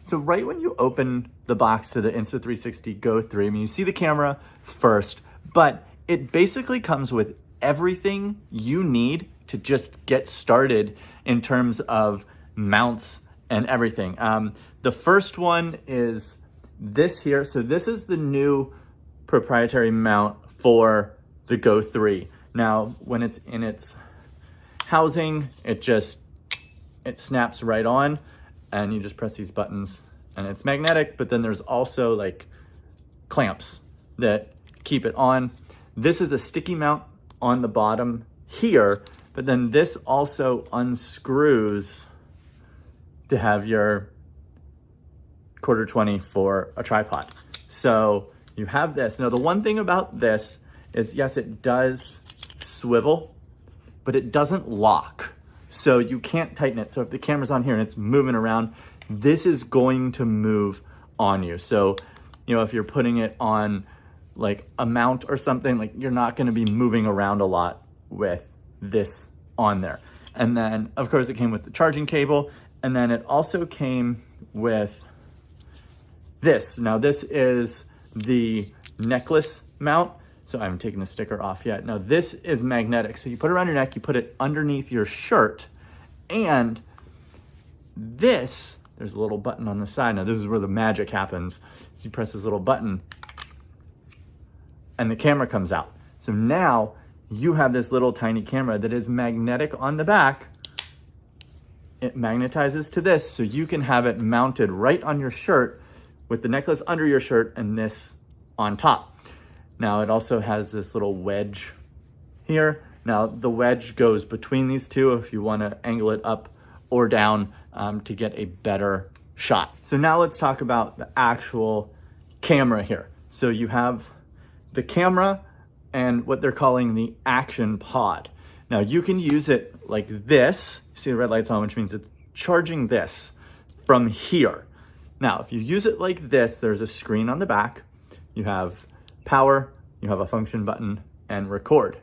So right when you open the box to the Insta360 Go 3, I mean, you see the camera first, but it basically comes with everything you need to just get started in terms of mounts and everything. The first one is this here. So this is the new proprietary mount for the Go 3. Now, when it's in its housing, it snaps right on, and you just press these buttons and it's magnetic, but then there's also like clamps that keep it on. This is a sticky mount on the bottom here, but then this also unscrews to have your 1/4-20 for a tripod. So you have this. Now, the one thing about this is, yes, it does swivel, but it doesn't lock. So you can't tighten it. So if the camera's on here and it's moving around, this is going to move on you. So, you know, if you're putting it on like a mount or something, like you're not gonna be moving around a lot with this on there. And then of course it came with the charging cable, and then it also came with this. Now this is the necklace mount. So I haven't taken the sticker off yet. Now this is magnetic. So you put it around your neck, you put it underneath your shirt, and this, there's a little button on the side. Now this is where the magic happens. So you press this little button and the camera comes out. So now you have this little tiny camera that is magnetic on the back. It magnetizes to this, so you can have it mounted right on your shirt with the necklace under your shirt and this on top. Now it also has this little wedge here. Now the wedge goes between these two if you want to angle it up or down to get a better shot. So now let's talk about the actual camera here. So you have the camera and what they're calling the action pod. Now you can use it like this. See the red light's on, which means it's charging this from here. Now, if you use it like this, there's a screen on the back. You have power, you have a function button, and record.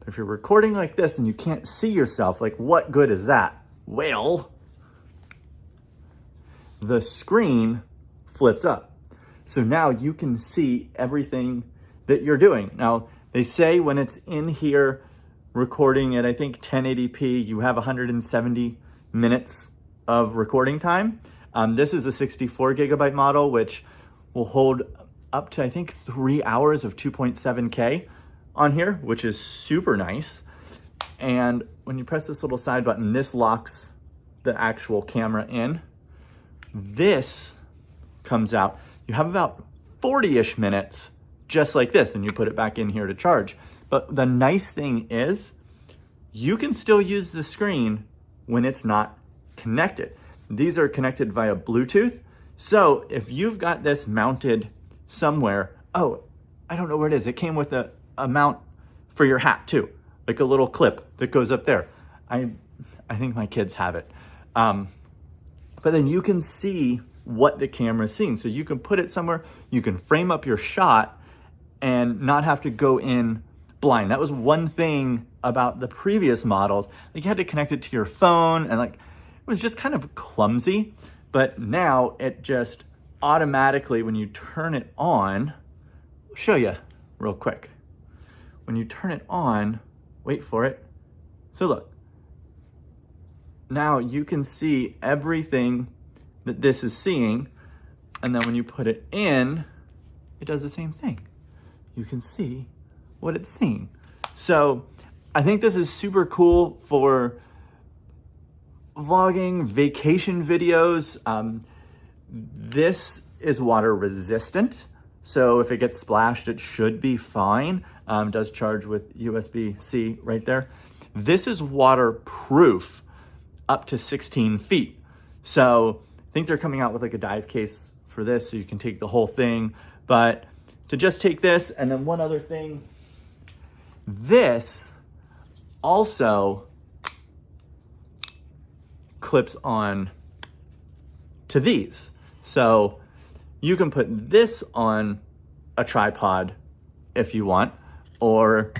If you're recording like this and you can't see yourself, like what good is that? Well, the screen flips up. So now you can see everything that you're doing. Now, they say when it's in here recording at, I think, 1080p, you have 170 minutes of recording time. This is a 64 gigabyte model, which will hold up to, I think, 3 hours of 2.7K on here, which is super nice. And when you press this little side button, this locks the actual camera in. This comes out. You have about 40-ish minutes just like this, and you put it back in here to charge. But the nice thing is you can still use the screen when it's not connected. These are connected via Bluetooth. So if you've got this mounted somewhere, oh, I don't know where it is. It came with a mount for your hat too, like a little clip that goes up there. I think my kids have it. But then you can see what the camera's seeing. So you can put it somewhere, you can frame up your shot and not have to go in blind. That was one thing about the previous models. Like you had to connect it to your phone, and like it was just kind of clumsy. But now it just automatically, when you turn it on, I'll show you real quick. When you turn it on, wait for it. So look, now you can see everything that this is seeing. And then when you put it in, it does the same thing. You can see what it's seeing. So I think this is super cool for vlogging, vacation videos. This is water resistant, so if it gets splashed, it should be fine. It does charge with USB-C right there. This is waterproof up to 16 feet. So I think they're coming out with like a dive case for this, so you can take the whole thing. But to just take this, and then one other thing, this also clips on to these. So you can put this on a tripod if you want, or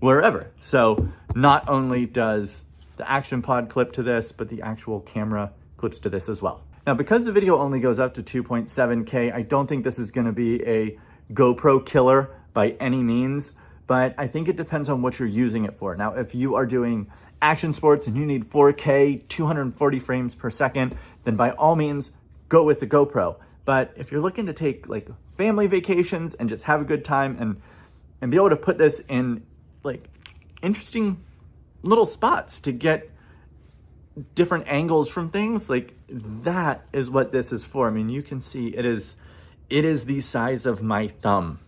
wherever. So not only does the action pod clip to this, but the actual camera clips to this as well. Now, because the video only goes up to 2.7K, I don't think this is gonna be a GoPro killer by any means, but I think it depends on what you're using it for. Now, if you are doing action sports and you need 4K, 240 frames per second, then by all means, go with the GoPro. But if you're looking to take like family vacations and just have a good time and be able to put this in like interesting little spots to get different angles from things, like that is what this is for. I mean, you can see it is the size of my thumb.